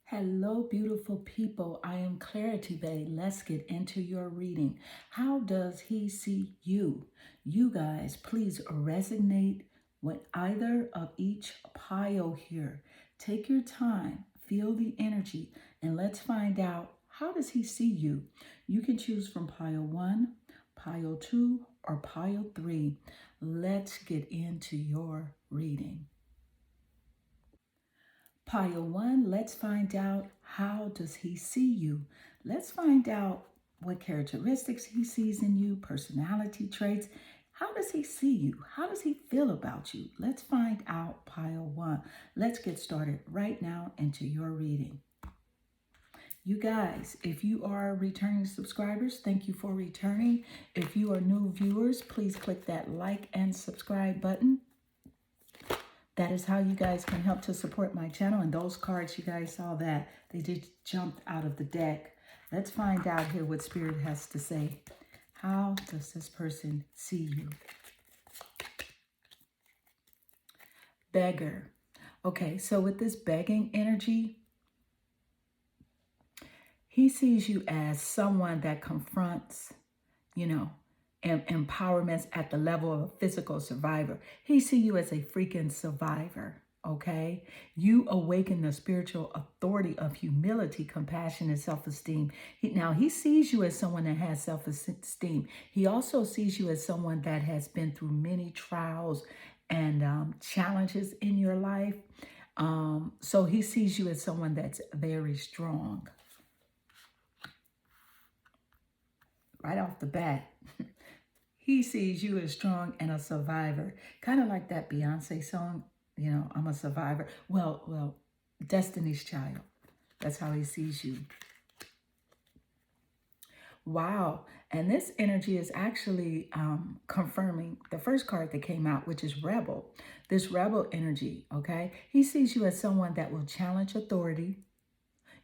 Hello, beautiful people. I am Clarity Bay. Let's get into your reading. How does he see you? You guys, please resonate with either of each pile here. Take your time, feel the energy, and let's find out how does he see you? You can choose from pile 1, pile 2, or pile 3. Let's get into your reading. Pile 1, let's find out how does he see you. Let's find out what characteristics he sees in you, personality traits. How does he see you? How does he feel about you? Let's find out pile 1. Let's get started right now into your reading. You guys, if you are returning subscribers, thank you for returning. If you are new viewers, please click that like and subscribe button. That is how you guys can help to support my channel. And those cards, you guys saw that. They just jumped out of the deck. Let's find out here what Spirit has to say. How does this person see you? Beggar. Okay, so with this begging energy, he sees you as someone that confronts, and empowerments at the level of a physical survivor. He sees you as a freaking survivor, okay? You awaken the spiritual authority of humility, compassion, and self-esteem. He sees you as someone that has self-esteem. He also sees you as someone that has been through many trials and challenges in your life. So he sees you as someone that's very strong. Right off the bat. He sees you as strong and a survivor. Kind of like that Beyonce song, I'm a survivor. Well, Destiny's Child. That's how he sees you. Wow. And this energy is actually confirming the first card that came out, which is Rebel. This Rebel energy, okay? He sees you as someone that will challenge authority,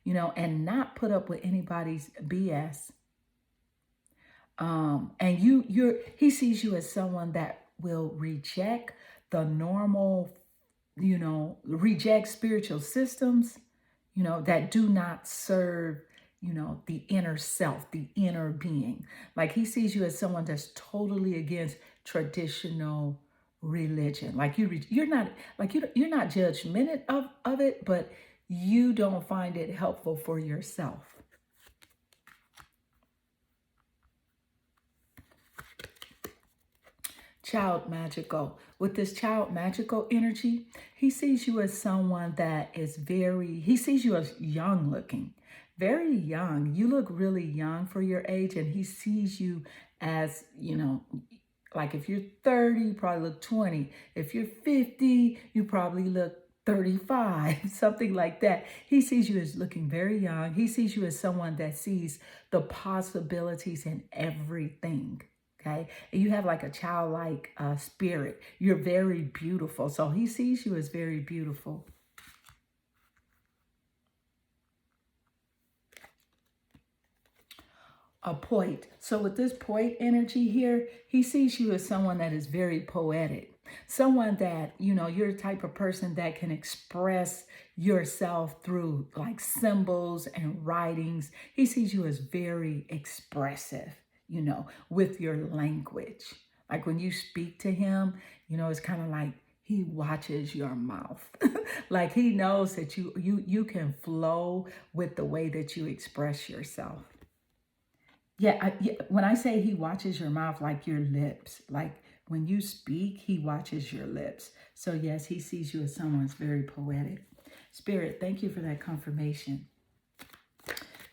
and not put up with anybody's BS. And he sees you as someone that will reject the normal, reject spiritual systems, that do not serve, the inner self, the inner being. Like he sees you as someone that's totally against traditional religion. Like you're not judgmental of it, but you don't find it helpful for yourself. Child magical. With this child magical energy, he sees you as someone that is he sees you as young looking, very young. You look really young for your age, and he sees you as, like if you're 30, you probably look 20. If you're 50, you probably look 35, something like that. He sees you as looking very young. He sees you as someone that sees the possibilities in everything. Okay, and you have like a childlike spirit. You're very beautiful. So he sees you as very beautiful. A poet. So with this poet energy here, he sees you as someone that is very poetic. Someone that, you're the type of person that can express yourself through like symbols and writings. He sees you as very expressive, with your language. Like when you speak to him, it's kind of like he watches your mouth. Like he knows that you can flow with the way that you express yourself. Yeah, when I say he watches your mouth, like your lips, like when you speak, he watches your lips. So yes, he sees you as someone that's very poetic. Spirit, thank you for that confirmation.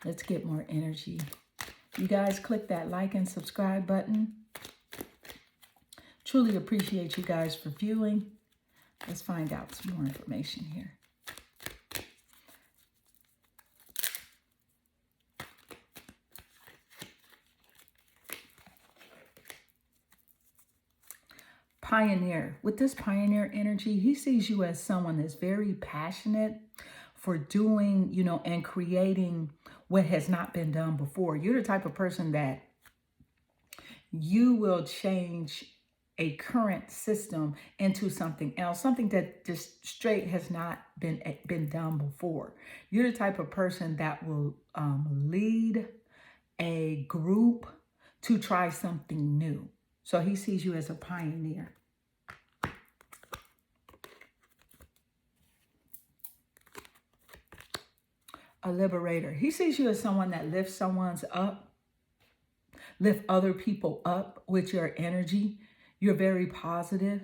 Let's get more energy. You guys click that like and subscribe button. Truly appreciate you guys for viewing. Let's find out some more information here. Pioneer. With this pioneer energy, he sees you as someone that's very passionate for doing, and creating what has not been done before. You're the type of person that you will change a current system into something else, something that just straight has not been done before. You're the type of person that will lead a group to try something new. So he sees you as a pioneer. A liberator. He sees you as someone that lifts lift other people up with your energy. You're very positive.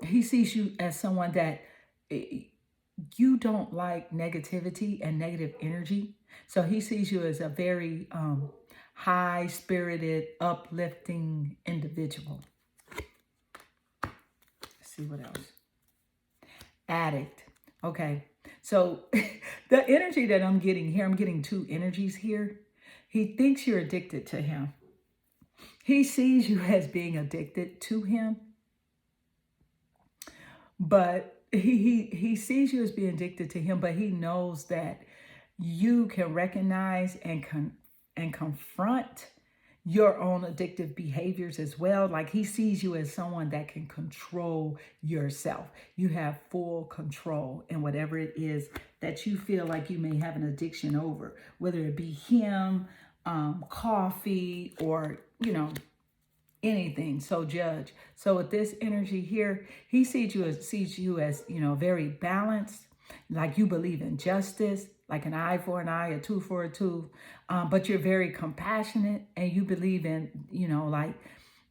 He sees you as someone that you don't like negativity and negative energy. So he sees you as a very high-spirited, uplifting individual. Let's see what else. Addict. Okay. So the energy that I'm getting here, I'm getting two energies here. He thinks you're addicted to him. He sees you as being addicted to him. But he sees you as being addicted to him, but he knows that you can recognize and confront your own addictive behaviors as well. Like he sees you as someone that can control yourself. You have full control in whatever it is that you feel like you may have an addiction over, whether it be him, coffee, or, anything. So judge. So with this energy here, he sees you as, very balanced, like you believe in justice, like an eye for an eye, a tooth for a tooth. But you're very compassionate and you believe in, like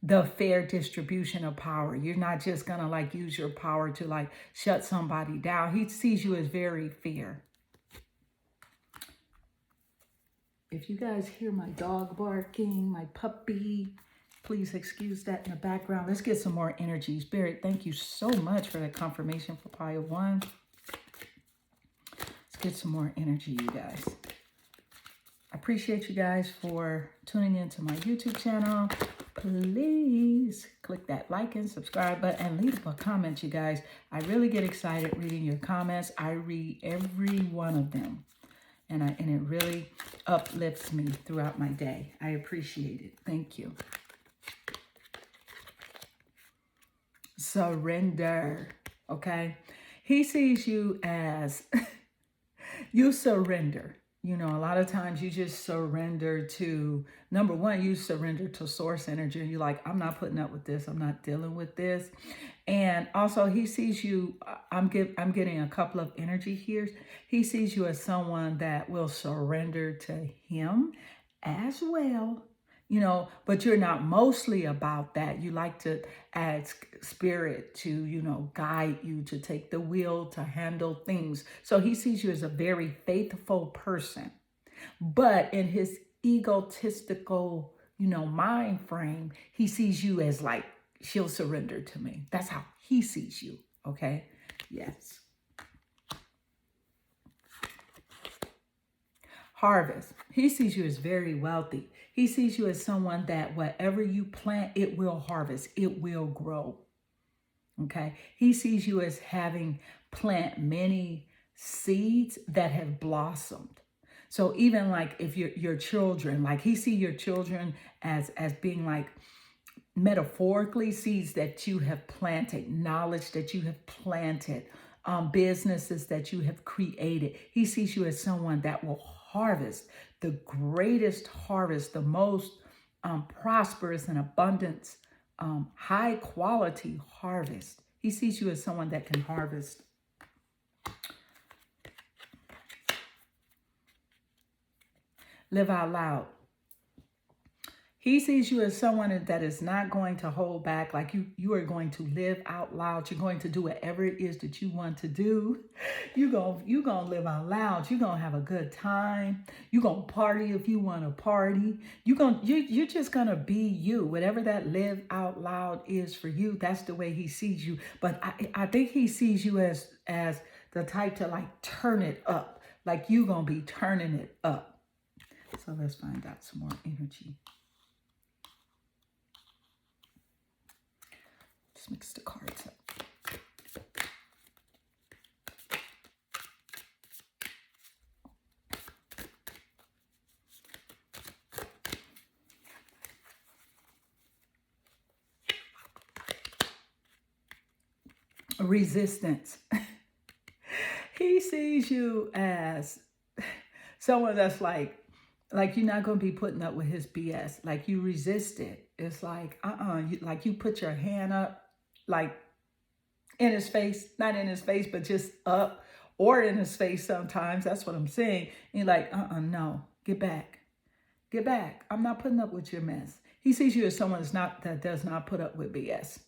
the fair distribution of power. You're not just going to use your power to shut somebody down. He sees you as very fair. If you guys hear my dog barking, my puppy, please excuse that in the background. Let's get some more energy. Spirit, thank you so much for that confirmation for pile 1. Let's get some more energy, you guys. I appreciate you guys for tuning into my YouTube channel. Please click that like and subscribe button and leave a comment, you guys. I really get excited reading your comments. I read every one of them. And it really uplifts me throughout my day. I appreciate it. Thank you. Surrender, okay? He sees you as you surrender. A lot of times you just surrender to, number one, you surrender to source energy. And you're like, I'm not putting up with this. I'm not dealing with this. And also he sees you, I'm getting a couple of energy here. He sees you as someone that will surrender to him as well. But you're not mostly about that. You like to ask spirit to, guide you, to take the wheel, to handle things. So he sees you as a very faithful person. But in his egotistical, mind frame, he sees you as she'll surrender to me. That's how he sees you. Okay? Yes. Harvest. He sees you as very wealthy. He sees you as someone that whatever you plant, it will harvest. It will grow. Okay. He sees you as having plant many seeds that have blossomed. So even if your children, he sees your children as being metaphorically seeds that you have planted, knowledge that you have planted, businesses that you have created. He sees you as someone that will harvest the greatest harvest, the most prosperous and abundance, high quality harvest. He sees you as someone that can harvest. Live out loud. He sees you as someone that is not going to hold back. You are going to live out loud. You're going to do whatever it is that you want to do. You're going to live out loud. You're going to have a good time. You're going to party if you want to party. You're just going to be you. Whatever that live out loud is for you, that's the way he sees you. But I think he sees you as the type to turn it up. You're going to be turning it up. So let's find out some more energy. Let's mix the cards up. resistance. He sees you as someone that's like you're not going to be putting up with his BS. Like you resist it. It's like, like you put your hand up, like in his face, not in his face, but just up or in his face sometimes. That's what I'm saying. And you're like, no, get back. Get back. I'm not putting up with your mess. He sees you as someone that does not put up with BS.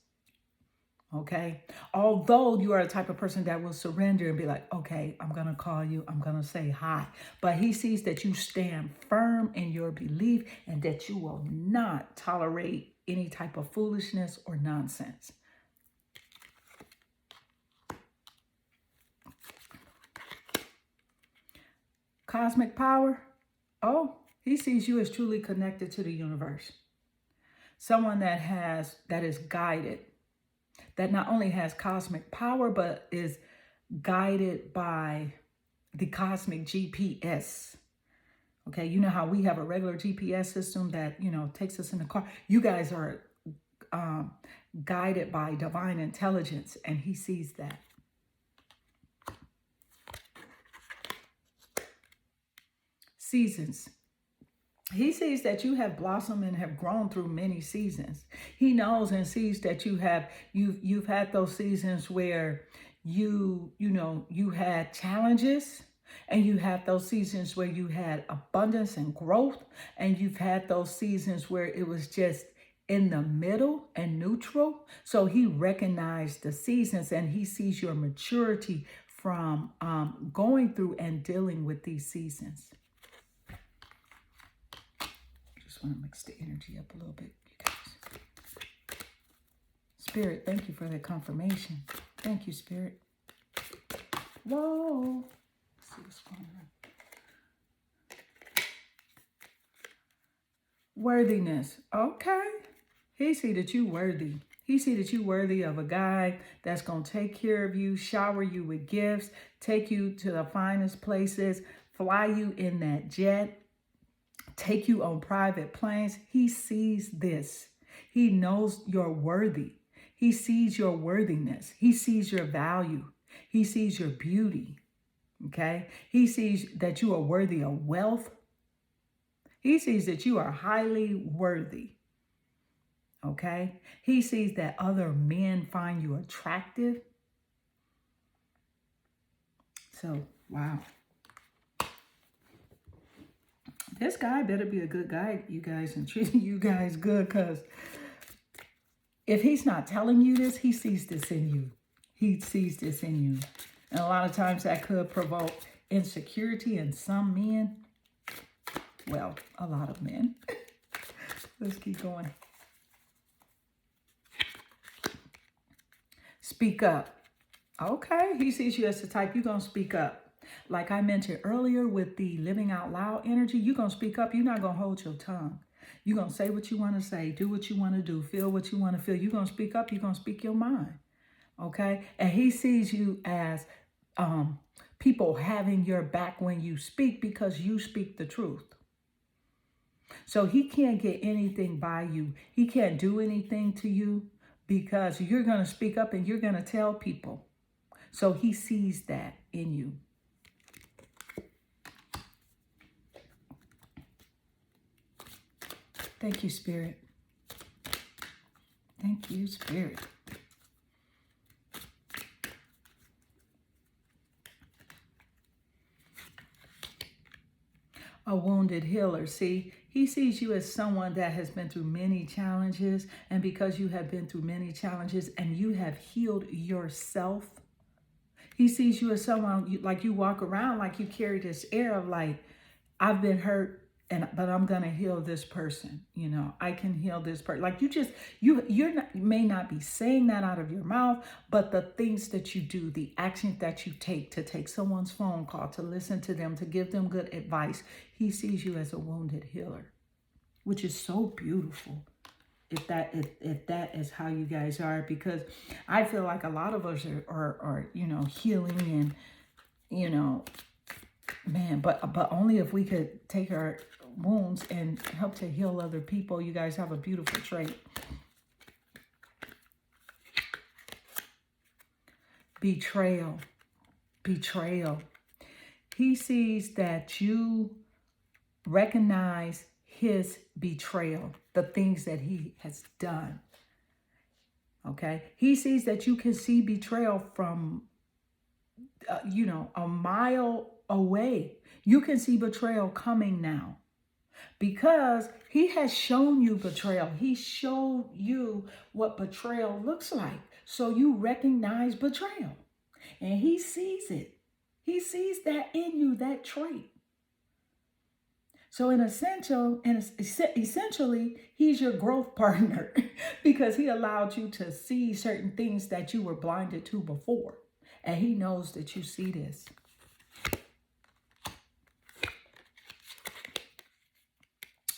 Okay. Although you are the type of person that will surrender and be like, okay, I'm going to call you. I'm going to say hi. But he sees that you stand firm in your belief and that you will not tolerate any type of foolishness or nonsense. Cosmic power. Oh, he sees you as truly connected to the universe. Someone that is guided, that not only has cosmic power, but is guided by the cosmic GPS. Okay, you know how we have a regular GPS system that, takes us in the car. You guys are guided by divine intelligence, and he sees that. Seasons. He sees that you have blossomed and have grown through many seasons. He knows and sees that you've had those seasons where you had challenges, and you had those seasons where you had abundance and growth, and you've had those seasons where it was just in the middle and neutral. So he recognized the seasons, and he sees your maturity from going through and dealing with these seasons. I want to mix the energy up a little bit, you guys. Spirit, thank you for that confirmation. Thank you, Spirit. Whoa. Let's see what's going on. Worthiness. Okay. He see that you worthy. He see that you worthy of a guy that's going to take care of you, shower you with gifts, take you to the finest places, fly you in that jet, take you on private planes. He sees this. He knows you're worthy. He sees your worthiness. He sees your value. He sees your beauty. Okay? He sees that you are worthy of wealth. He sees that you are highly worthy. Okay? He sees that other men find you attractive. So, wow. This guy better be a good guy, you guys, and treating you guys good, because if he's not telling you this, he sees this in you. He sees this in you. And a lot of times that could provoke insecurity in some men. Well, a lot of men. Let's keep going. Speak up. Okay, he sees you as the type you're going to speak up. Like I mentioned earlier with the living out loud energy, you're going to speak up. You're not going to hold your tongue. You're going to say what you want to say, do what you want to do, feel what you want to feel. You're going to speak up. You're going to speak your mind. Okay? And he sees you as people having your back when you speak, because you speak the truth. So he can't get anything by you. He can't do anything to you, because you're going to speak up and you're going to tell people. So he sees that in you. Thank you, Spirit. Thank you, Spirit. A wounded healer. See, he sees you as someone that has been through many challenges. And because you have been through many challenges and you have healed yourself, he sees you as someone, like you walk around like you carry this air of like, I've been hurt, but I'm going to heal this person. I can heal this person. Like you may not be saying that out of your mouth, but the things that you do, the actions that you take to take someone's phone call, to listen to them, to give them good advice. He sees you as a wounded healer, which is so beautiful. If that is how you guys are, because I feel like a lot of us are healing and, man, but only if we could take our wounds and help to heal other people. You guys have a beautiful trait. betrayal, betrayal. He sees that you recognize his betrayal, the things that he has done. Okay. He sees that you can see betrayal from, a mile away. You can see betrayal coming now because he has shown you betrayal. He showed you what betrayal looks like. So you recognize betrayal and he sees it. He sees that in you, that trait. So essentially, he's your growth partner because he allowed you to see certain things that you were blinded to before. And he knows that you see this.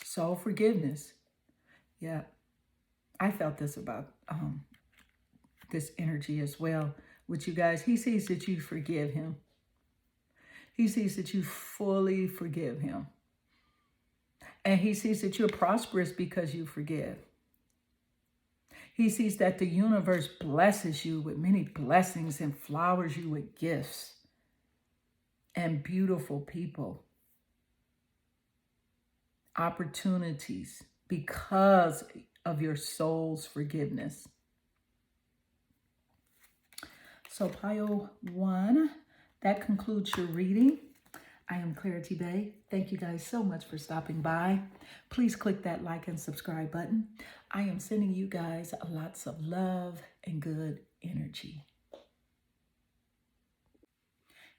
So forgiveness. Yeah, I felt this about this energy as well with you guys. He sees that you forgive him. He sees that you fully forgive him. And he sees that you're prosperous because you forgive. He sees that the universe blesses you with many blessings and flowers you with gifts and beautiful people, opportunities because of your soul's forgiveness. So pile 1, that concludes your reading. I am Clarity Bay. Thank you guys so much for stopping by. Please click that like and subscribe button. I am sending you guys lots of love and good energy.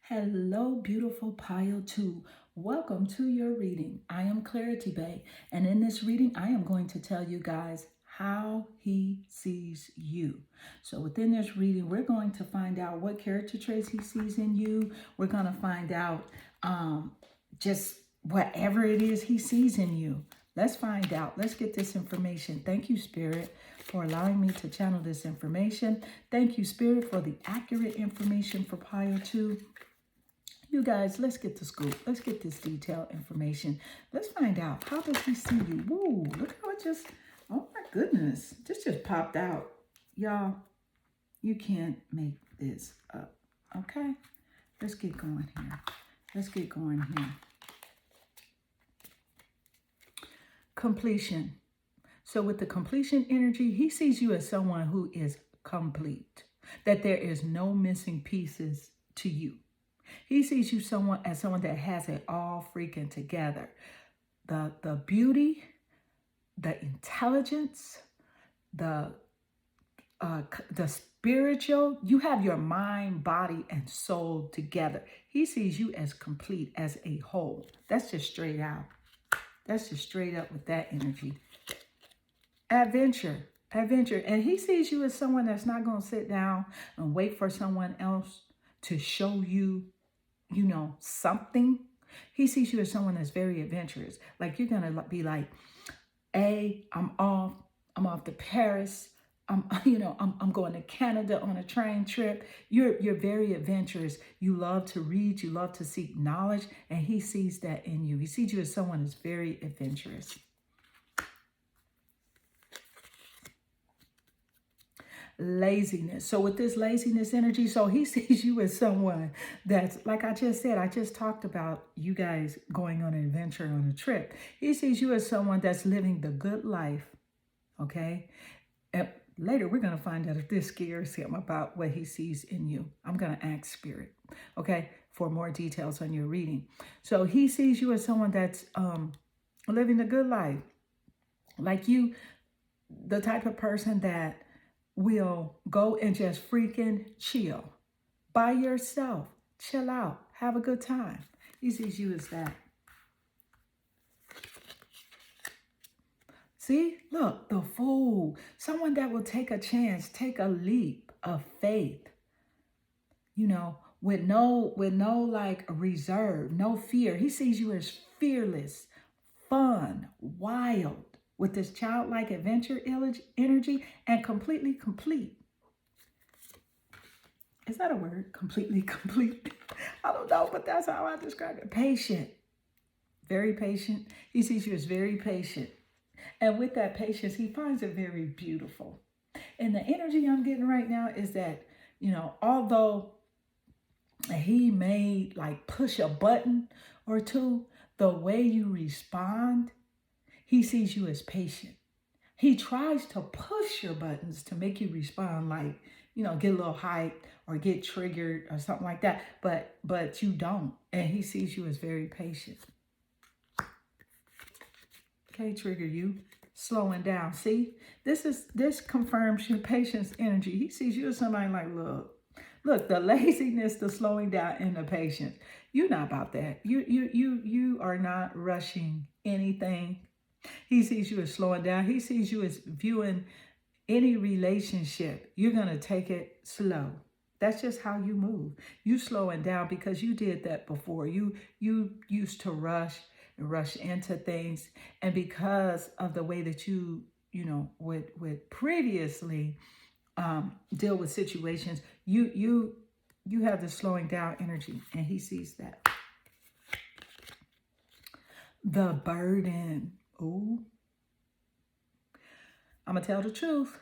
Hello, beautiful pile 2. Welcome to your reading. I am Clarity Bay, and in this reading, I am going to tell you guys how he sees you. So within this reading, we're going to find out what character traits he sees in you. We're going to find out just whatever it is he sees in you. Let's find out. Let's get this information. Thank you, Spirit, for allowing me to channel this information. Thank you, Spirit, for the accurate information for pile 2. You guys, let's get the scoop. Let's get this detailed information. Let's find out. How does he see you? Woo, look how it just, oh my goodness. This just popped out. Y'all, you can't make this up. Okay? Let's get going here. Let's get going here. Completion. So with the completion energy, he sees you as someone who is complete. That there is no missing pieces to you. He sees you as someone that has it all freaking together. The beauty, the intelligence, the spiritual, you have your mind, body, and soul together. He sees you as complete, as a whole. That's just straight out. That's just straight up with that energy. Adventure. And he sees you as someone that's not going to sit down and wait for someone else to show you, something. He sees you as someone that's very adventurous. Like you're going to be like, I'm off to Paris. I'm going to Canada on a train trip. You're very adventurous. You love to read. You love to seek knowledge. And he sees that in you. He sees you as someone that's very adventurous. Laziness. So with this laziness energy, so he sees you as someone that's, like I just said, I just talked about you guys going on an adventure on a trip. He sees you as someone that's living the good life. Okay. And later, we're going to find out if this scares him about what he sees in you. I'm going to ask Spirit, okay, for more details on your reading. So he sees you as someone that's living the good life. Like you, the type of person that will go and just freaking chill by yourself. Chill out. Have a good time. He sees you as that. See, look, the Fool, someone that will take a chance, take a leap of faith, with no like reserve, no fear. He sees you as fearless, fun, wild, with this childlike adventure energy, and completely complete. Is that a word? Completely complete? I don't know, but that's how I describe it. Patient, very patient. He sees you as very patient. And with that patience, he finds it very beautiful. And the energy I'm getting right now is that You know, although he may like push a button or two, the way you respond, he sees you as patient. He tries to push your buttons to make you respond like, you know, get a little hyped or get triggered or something like that. But you don't. And he sees you as very patient. Okay, trigger you. Slowing down. See, this confirms your patience energy. He sees you as somebody like, look, the laziness, the slowing down, and the patience. You're not about that. You are not rushing anything. He sees you as slowing down. He sees you as viewing any relationship. You're gonna take it slow. That's just how you move. You slowing down because you did that before. You used to rush and rush into things, and because of the way that you know would previously deal with situations, you have the slowing down energy, and he sees that. The burden. Oh, I'm gonna tell the truth.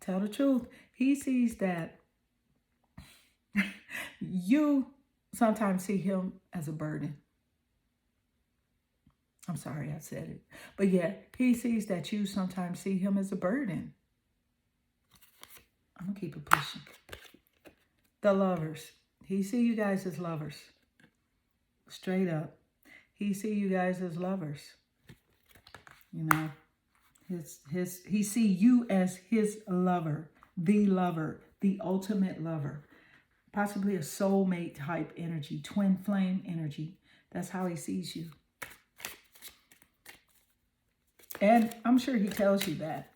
Tell the truth. He sees that you sometimes see him as a burden. I'm sorry I said it. But yeah, he sees that you sometimes see him as a burden. I'm going to keep it pushing. The lovers. He see you guys as lovers. Straight up. He see you guys as lovers. You know, he see you as his lover, the ultimate lover. Possibly a soulmate type energy, twin flame energy. That's how he sees you. And I'm sure he tells you that.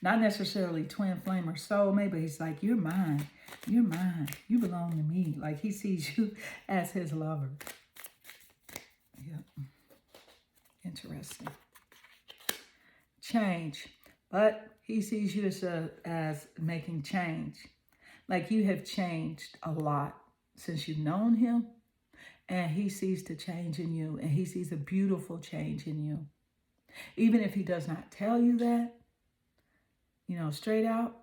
Not necessarily twin flame or soulmate, but he's like, you're mine. You're mine. You belong to me. Like he sees you as his lover. Yeah. Interesting. Change. But he sees you as making change. Like you have changed a lot since you've known him. And he sees the change in you. And he sees a beautiful change in you. Even if he does not tell you that, you know, straight out,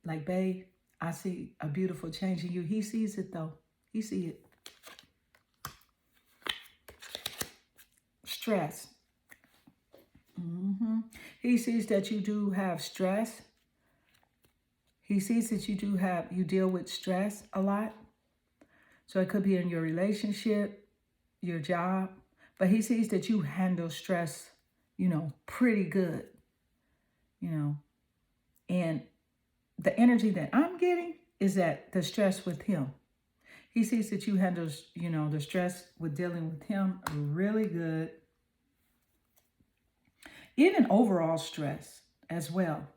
like, babe, I see a beautiful change in you. He sees it, though. He sees it. Stress. He sees that you do have stress. He sees that you deal with stress a lot. So it could be in your relationship, your job. But he sees that you handle stress, you know, pretty good. You know, and the energy that I'm getting is that the stress with him. He sees that you handle, you know, the stress with dealing with him really good. Even overall stress as well.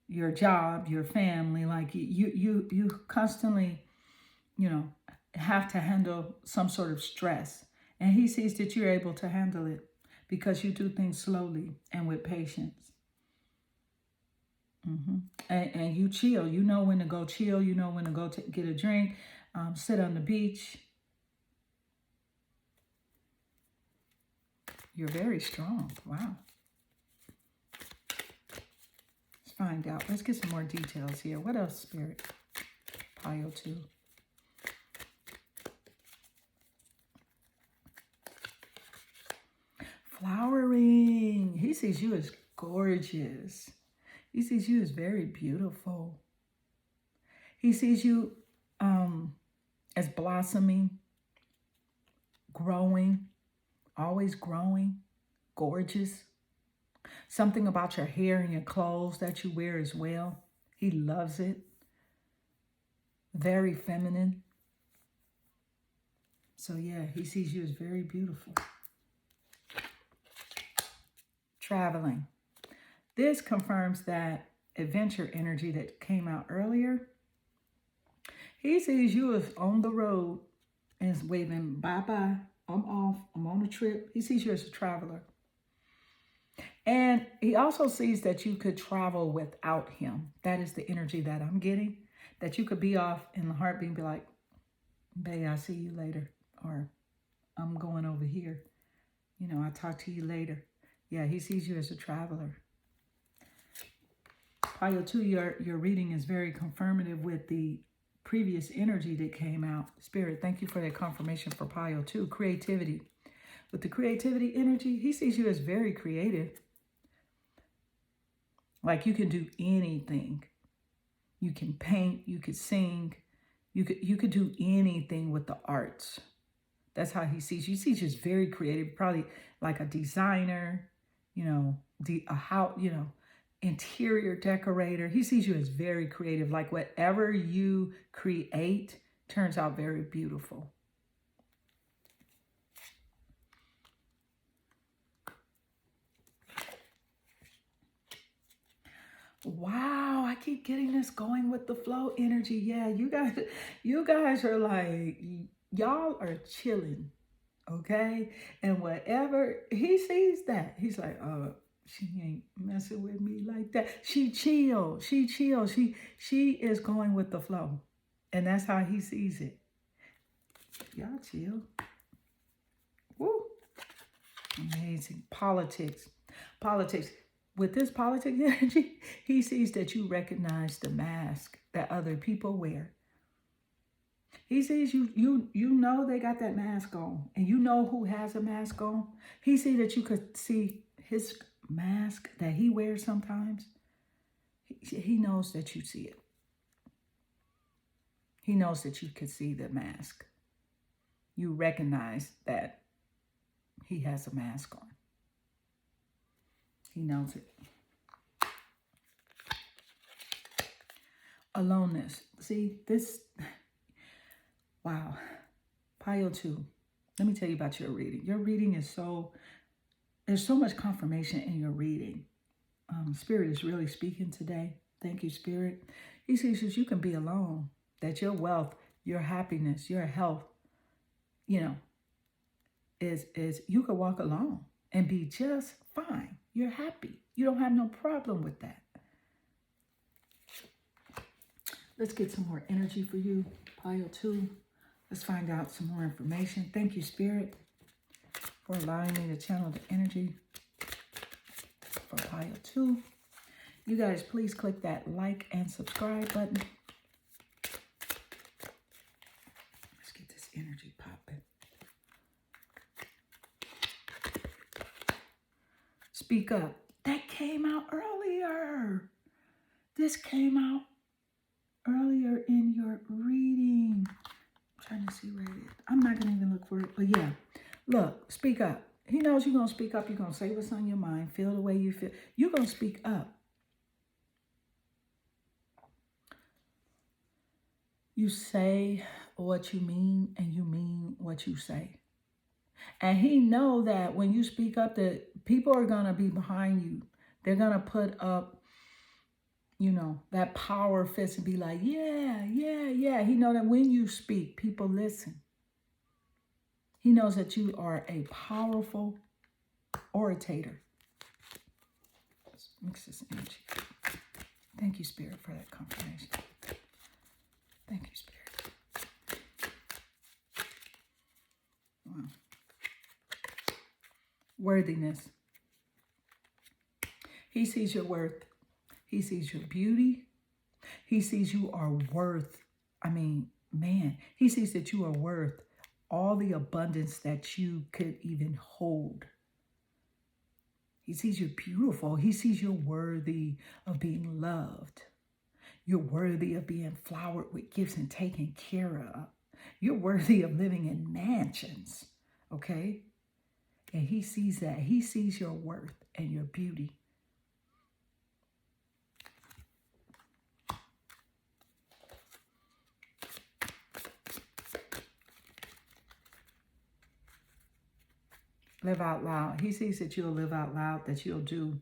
Your job, your family, like you constantly, you know, have to handle some sort of stress. And he sees that you're able to handle it because you do things slowly and with patience. And you chill. You know when to go chill. You know when to go get a drink, sit on the beach. You're very strong. Wow. Let's find out. Let's get some more details here. What else, Spirit? Pile 2. Flowering. He sees you as gorgeous. He sees you as very beautiful. He sees you as blossoming, growing, always growing, gorgeous. Something about your hair and your clothes that you wear as well. He loves it. Very feminine. So yeah, he sees you as very beautiful. Traveling. This confirms that adventure energy that came out earlier. He sees you as on the road and is waving bye-bye. I'm off. I'm on a trip. He sees you as a traveler. And he also sees that you could travel without him. That is the energy that I'm getting. That you could be off in the heartbeat and be like, babe, I'll see you later. Or I'm going over here. You know, I'll talk to you later. Yeah, he sees you as a traveler. Pile 2, your reading is very confirmative with the previous energy that came out. Spirit, thank you for that confirmation for Pile 2. Creativity. With the creativity energy, he sees you as very creative. Like you can do anything. You can paint, you could sing, you could do anything with the arts. That's how he sees you. He sees you as very creative, probably like a designer, interior decorator. He sees you as very creative, like whatever you create turns out very beautiful. Wow, I keep getting this going with the flow energy. Yeah, you guys are like, y'all are chilling, okay? And whatever, he sees that. He's like, she ain't messing with me like that. She chill. She is going with the flow. And that's how he sees it. Y'all chill. Woo. Amazing. Politics. With this politics energy, he sees that you recognize the mask that other people wear. He sees you know they got that mask on, and you know who has a mask on. He sees that you could see his mask that he wears sometimes. He knows that you see it. He knows that you can see the mask. You recognize that he has a mask on. He knows it. Aloneness. See, this, wow. Pile 2. Let me tell you about your reading. Your reading is there's so much confirmation in your reading. Spirit is really speaking today. Thank you, Spirit. He says that you can be alone, that your wealth, your happiness, your health, is you can walk alone and be just fine. You're happy. You don't have no problem with that. Let's get some more energy for you, Pile 2. Let's find out some more information. Thank you, Spirit, for allowing me to channel the energy for Pile 2. You guys, please click that like and subscribe button. Let's get this energy popping. Speak up. That came out earlier. This came out earlier in your reading. I'm trying to see where it is. I'm not going to even look for it. But yeah, look, speak up. He knows you're going to speak up. You're going to say what's on your mind. Feel the way you feel. You're going to speak up. You say what you mean, and you mean what you say. And he know that when you speak up, that people are going to be behind you. They're going to put up, that power fist and be like, yeah. He know that when you speak, people listen. He knows that you are a powerful orator. Let's mix this energy. Thank you, Spirit, for that confirmation. Thank you, Spirit. Wow. Worthiness. He sees your worth. He sees your beauty. He sees you are worth, he sees that you are worth all the abundance that you could even hold. He sees you're beautiful. He sees you're worthy of being loved. You're worthy of being flowered with gifts and taken care of. You're worthy of living in mansions, okay? And he sees that. He sees your worth and your beauty. Live out loud. He sees that you'll live out loud, that you'll do.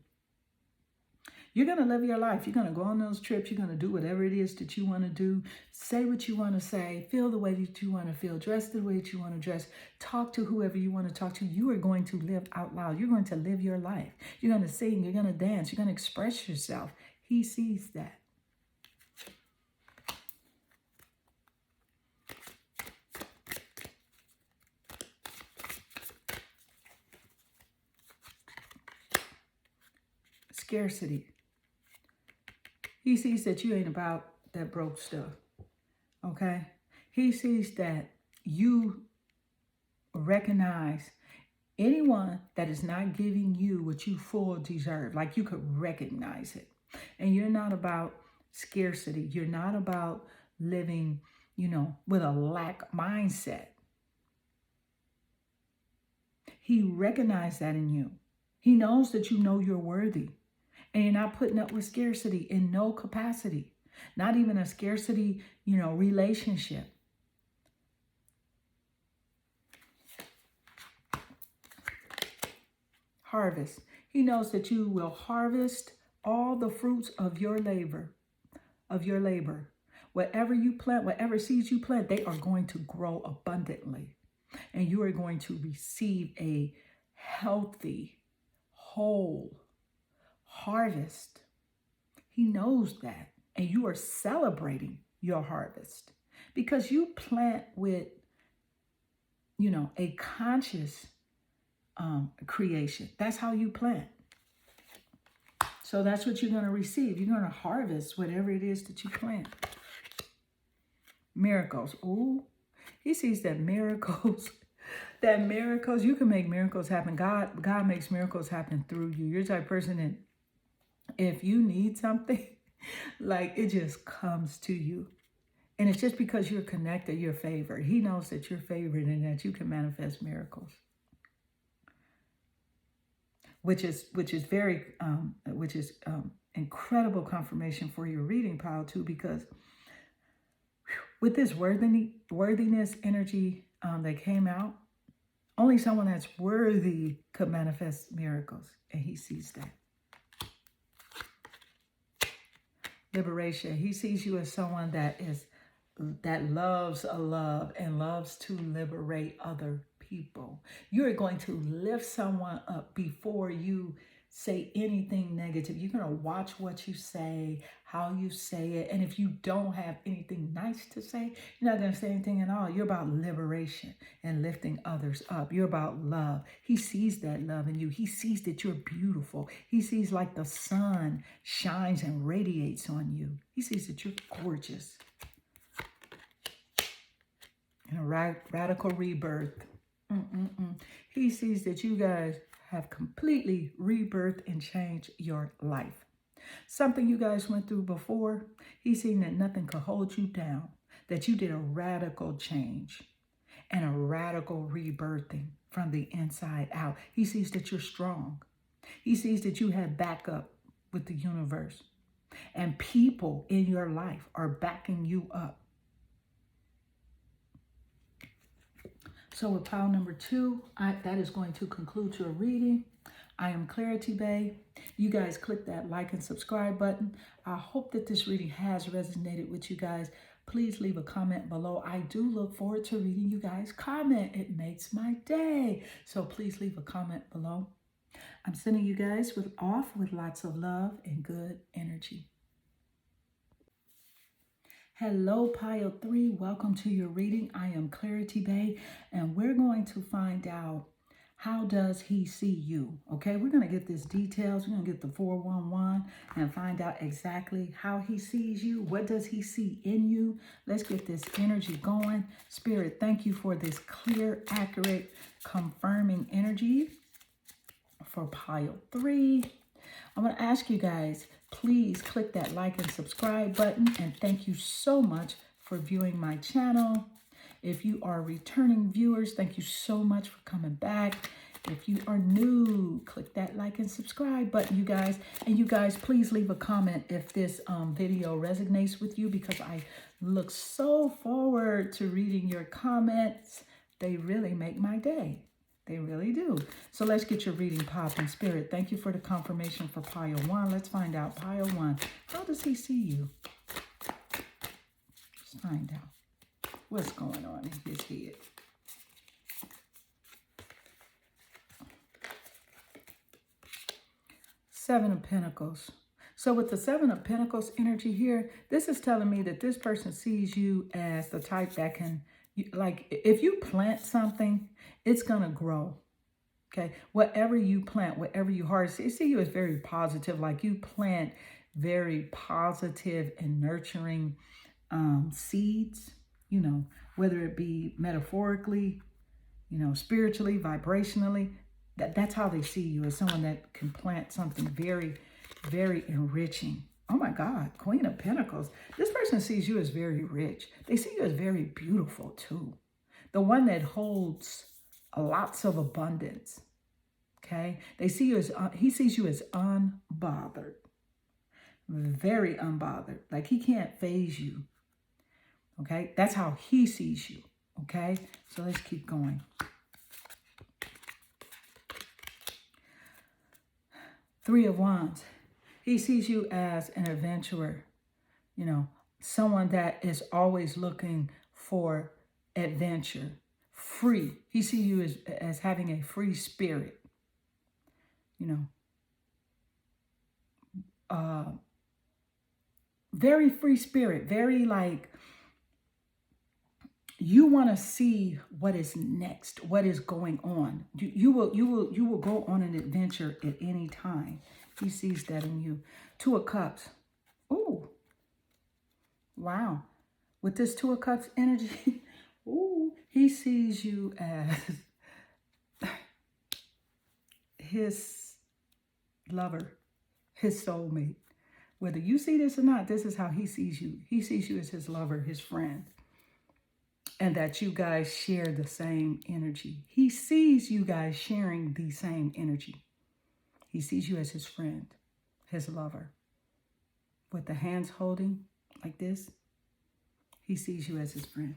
You're going to live your life. You're going to go on those trips. You're going to do whatever it is that you want to do. Say what you want to say. Feel the way that you want to feel. Dress the way that you want to dress. Talk to whoever you want to talk to. You are going to live out loud. You're going to live your life. You're going to sing. You're going to dance. You're going to express yourself. He sees that. Scarcity. He sees that you ain't about that broke stuff. Okay? He sees that you recognize anyone that is not giving you what you full deserve. Like you could recognize it. And you're not about scarcity. You're not about living, with a lack mindset. He recognized that in you. He knows that you know you're worthy. And you're not putting up with scarcity in no capacity. Not even a scarcity, relationship. Harvest. He knows that you will harvest all the fruits of your labor. Whatever you plant, whatever seeds you plant, they are going to grow abundantly. And you are going to receive a healthy, whole harvest. He knows that. And you are celebrating your harvest because you plant with, a conscious creation. That's how you plant. So that's what you're going to receive. You're going to harvest whatever it is that you plant. Miracles. Ooh, he sees that miracles, you can make miracles happen. God makes miracles happen through you. You're the type of person that if you need something, like it just comes to you. And it's just because you're connected, you're favored. He knows that you're favored and that you can manifest miracles. Which is incredible confirmation for your reading pile too, because with this worthiness energy that came out, only someone that's worthy could manifest miracles, and he sees that. Liberation. He sees you as someone that loves a love and loves to liberate other people. You're going to lift someone up before you say anything negative. You're going to watch what you say, how you say it. And if you don't have anything nice to say, you're not going to say anything at all. You're about liberation and lifting others up. You're about love. He sees that love in you. He sees that you're beautiful. He sees like the sun shines and radiates on you. He sees that you're gorgeous. And a radical rebirth. He sees that you guys have completely rebirthed and changed your life. Something you guys went through before, he's seen that nothing could hold you down, that you did a radical change and a radical rebirthing from the inside out. He sees that you're strong. He sees that you have backup with the universe, and people in your life are backing you up. So with pile number 2, that is going to conclude your reading. I am Clarity Bay. You guys click that like and subscribe button. I hope that this reading has resonated with you guys. Please leave a comment below. I do look forward to reading you guys' comment. It makes my day. So please leave a comment below. I'm sending you guys off with lots of love and good energy. Hello, pile 3. Welcome to your reading. I am Clarity Bay, and we're going to find out, how does he see you? Okay, we're going to get this details. We're going to get the 411 and find out exactly how he sees you. What does he see in you? Let's get this energy going. Spirit, thank you for this clear, accurate, confirming energy for pile 3. I'm going to ask you guys, please click that like and subscribe button. And thank you so much for viewing my channel. If you are returning viewers, thank you so much for coming back. If you are new, click that like and subscribe button, you guys. And you guys, please leave a comment if this video resonates with you, because I look so forward to reading your comments. They really make my day. They really do. So let's get your reading popping. Spirit, thank you for the confirmation for pile 1. Let's find out pile 1. How does he see you? Let's find out what's going on in his head. Seven of Pentacles. So with the Seven of Pentacles energy here, this is telling me that this person sees you as the type that can, like, if you plant something, it's going to grow. Okay. Whatever you plant, whatever you harvest, they see you as very positive. Like you plant very positive and nurturing seeds, you know, whether it be metaphorically, you know, spiritually, vibrationally. That's how they see you, as someone that can plant something very, very enriching. Oh my God, Queen of Pentacles. This person sees you as very rich. They see you as very beautiful too. The one that holds lots of abundance. Okay. They see you as, he sees you as unbothered. Very unbothered. Like he can't phase you. Okay. That's how he sees you. Okay. So let's keep going. Three of Wands. He sees you as an adventurer, you know, someone that is always looking for adventure, free. He sees you as having a free spirit, you know, very free spirit, very like, you want to see what is next, what is going on. You will go on an adventure at any time. He sees that in you. Two of Cups. Ooh. Wow. With this Two of Cups energy, ooh, he sees you as his lover, his soulmate. Whether you see this or not, this is how he sees you. He sees you as his lover, his friend. And that you guys share the same energy. He sees you guys sharing the same energy. He sees you as his friend, his lover. With the hands holding like this, he sees you as his friend.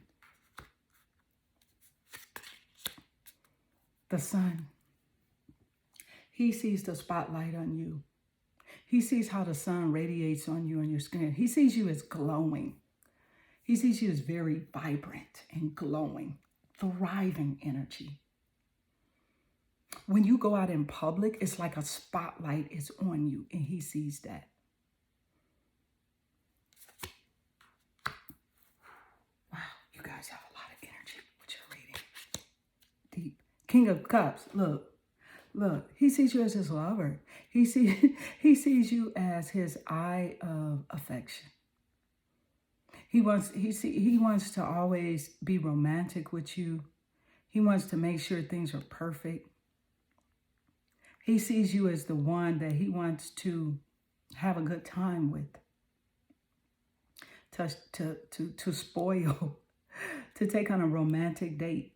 The sun. He sees the spotlight on you. He sees how the sun radiates on you and your skin. He sees you as glowing. He sees you as very vibrant and glowing, thriving energy. When you go out in public, it's like a spotlight is on you, and he sees that. Wow, you guys have a lot of energy with your reading. Deep. King of Cups, look, he sees you as his lover. He sees you as his eye of affection. He wants to always be romantic with you. He wants to make sure things are perfect. He sees you as the one that he wants to have a good time with. To spoil, to take on a romantic date.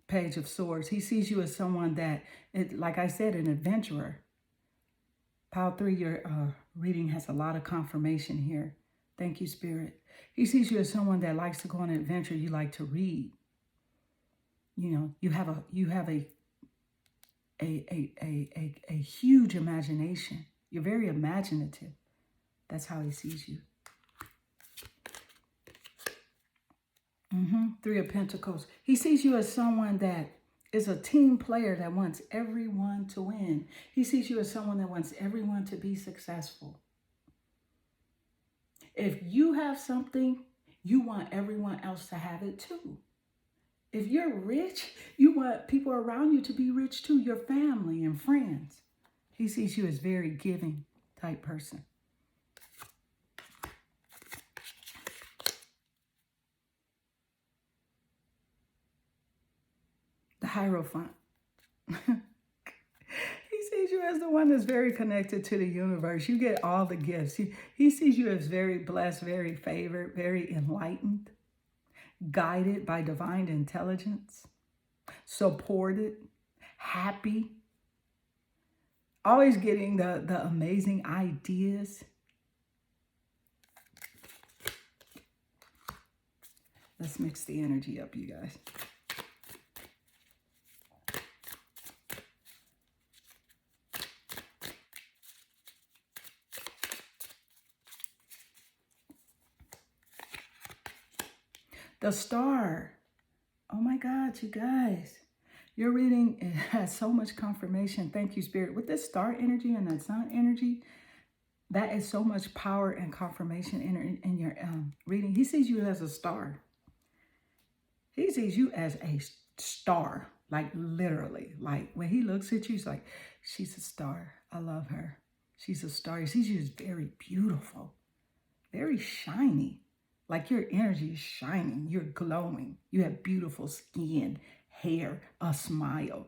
Page of Swords. He sees you as someone that, like I said, an adventurer. Pile 3, your reading has a lot of confirmation here. Thank you, Spirit. He sees you as someone that likes to go on an adventure. You like to read. You know, you have a huge imagination. You're very imaginative. That's how he sees you. 3 of Pentacles. He sees you as someone that is a team player that wants everyone to win. He sees you as someone that wants everyone to be successful. If you have something, you want everyone else to have it too. If you're rich, you want people around you to be rich too, your family and friends. He sees you as very giving type person. The Hierophant. He sees you as the one that's very connected to the universe. You get all the gifts. He sees you as very blessed, very favored, very enlightened, guided by divine intelligence, supported, happy, always getting the amazing ideas. Let's mix the energy up, you guys. The Star. Oh my God, you guys. Your reading, it has so much confirmation. Thank you, Spirit. With this star energy and that sun energy, that is so much power and confirmation in your reading. He sees you as a star. He sees you as a star. Like literally, like when he looks at you, he's like, she's a star. I love her. She's a star. He sees you as very beautiful, very shiny. Like your energy is shining. You're glowing. You have beautiful skin, hair, a smile.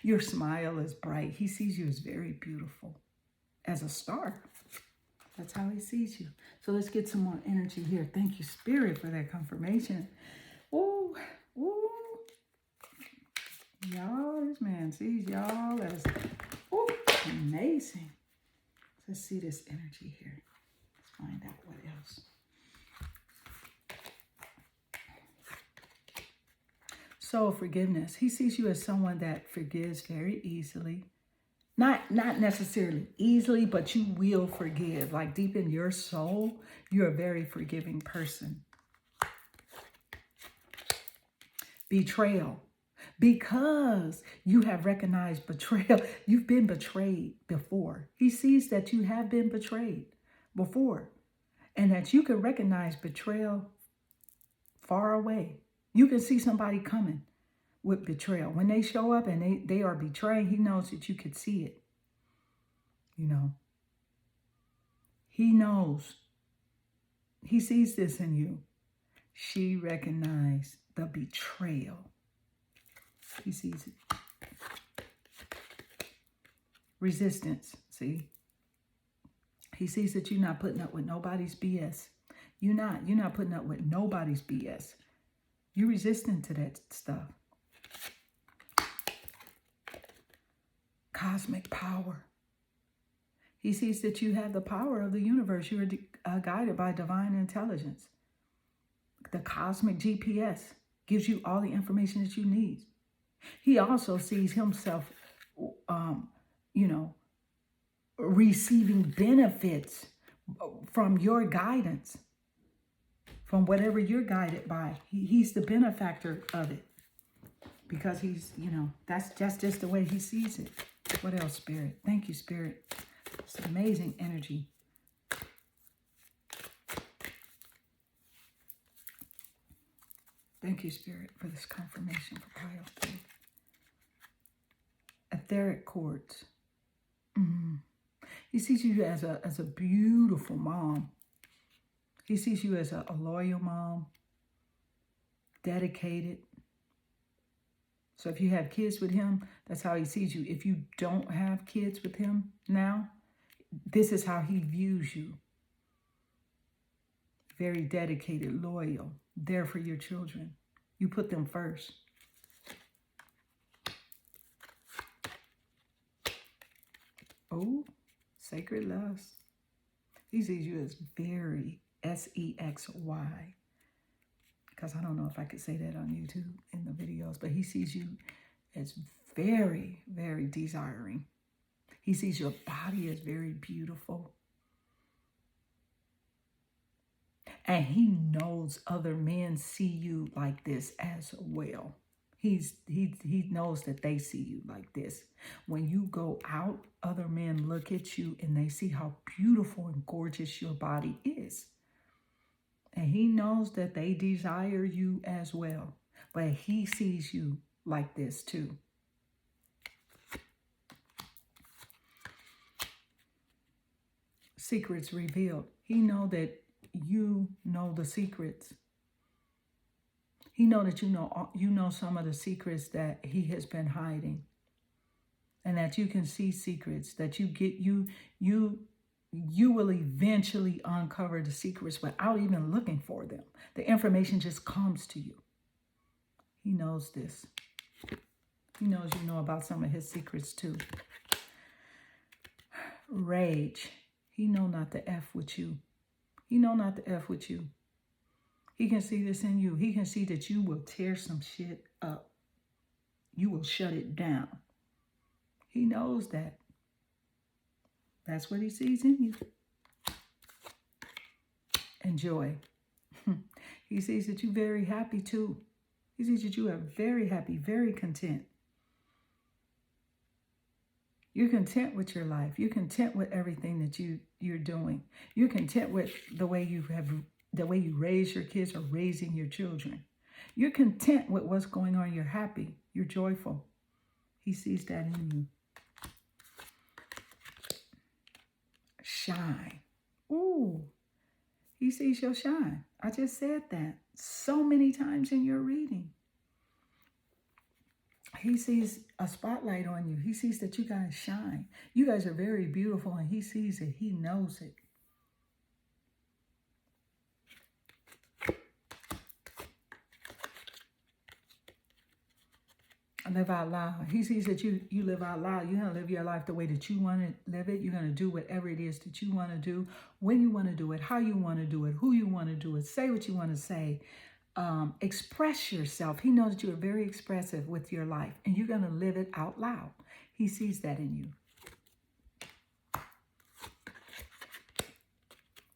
Your smile is bright. He sees you as very beautiful, as a star. That's how he sees you. So let's get some more energy here. Thank you, Spirit, for that confirmation. Ooh, ooh. Y'all, this man sees y'all as amazing. Let's see this energy here. Let's find out what else. So forgiveness. He sees you as someone that forgives very easily. Not necessarily easily, but you will forgive. Like deep in your soul, you're a very forgiving person. Betrayal. Because you have recognized betrayal. You've been betrayed before. He sees that you have been betrayed before. And that you can recognize betrayal far away. You can see somebody coming with betrayal. When they show up and they are betraying, he knows that you could see it. You know. He knows. He sees this in you. She recognized the betrayal. He sees it. Resistance, see? He sees that you're not putting up with nobody's BS. You're not putting up with nobody's BS. You're resistant to that stuff. Cosmic power. He sees that you have the power of the universe. You are guided by divine intelligence. The cosmic GPS gives you all the information that you need. He also sees himself, receiving benefits from your guidance, from whatever you're guided by. He's the benefactor of it because he's, that's just the way he sees it. What else, Spirit? Thank you, Spirit. It's amazing energy. Thank you, Spirit, for this confirmation for pile 3. Etheric cords. He sees you as a beautiful mom. He sees you as a loyal mom, dedicated. So if you have kids with him, that's how he sees you. If you don't have kids with him now, this is how he views you. Very dedicated, loyal, there for your children. You put them first. Oh, sacred lust. He sees you as very S-E-X-Y. Because I don't know if I could say that on YouTube in the videos, but he sees you as very, very desiring. He sees your body as very beautiful. And he knows other men see you like this as well. He knows that they see you like this. When you go out, other men look at you and they see how beautiful and gorgeous your body is. And he knows that they desire you as well. But he sees you like this too. Secrets revealed. He knows that you know the secrets. He knows that you know some of the secrets that he has been hiding. And that you can see secrets that you will eventually uncover the secrets without even looking for them. The information just comes to you. He knows this. He knows you know about some of his secrets too. Rage. He know not to F with you. He know not to F with you. He can see this in you. He can see that you will tear some shit up. You will shut it down. He knows that. That's what he sees in you. And joy. He sees that you're very happy too. He sees that you are very happy, very content. You're content with your life. You're content with everything that you're doing. You're content with the way you raise your kids or raising your children. You're content with what's going on. You're happy. You're joyful. He sees that in you. Shine. Ooh, he sees your shine. I just said that so many times in your reading. He sees a spotlight on you. He sees that you guys shine. You guys are very beautiful, and he sees it. He knows it. Live out loud. He sees that you live out loud. You're going to live your life the way that you want to live it. You're going to do whatever it is that you want to do, when you want to do it, how you want to do it, who you want to do it, say what you want to say. Express yourself. He knows that you are very expressive with your life, and you're going to live it out loud. He sees that in you.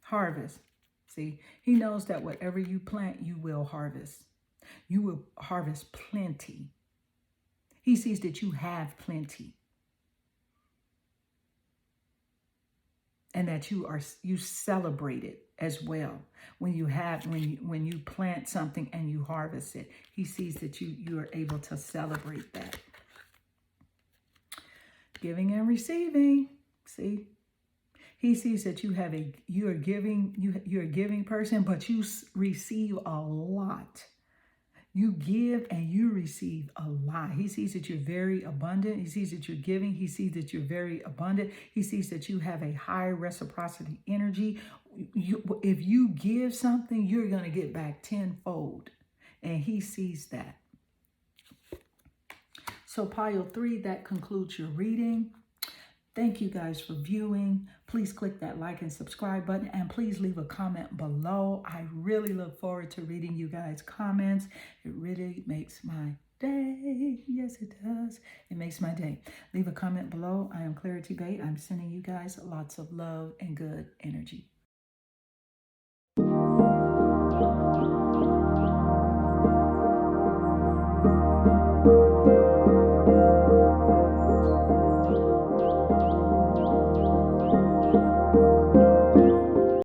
Harvest. See, he knows that whatever you plant, you will harvest. You will harvest plenty. He sees that you have plenty. And that you celebrate it as well. When you plant something and you harvest it, he sees that you are able to celebrate that. Giving and receiving. See? He sees that you're a giving person, but you receive a lot. You give and you receive a lot. He sees that you're very abundant. He sees that you're giving. He sees that you're very abundant. He sees that you have a high reciprocity energy. If you give something, you're going to get back tenfold. And he sees that. So pile 3, that concludes your reading. Thank you guys for viewing. Please click that like and subscribe button, and please leave a comment below. I really look forward to reading you guys' comments. It really makes my day. Yes, it does. It makes my day. Leave a comment below. I am Clarity Bay. I'm sending you guys lots of love and good energy.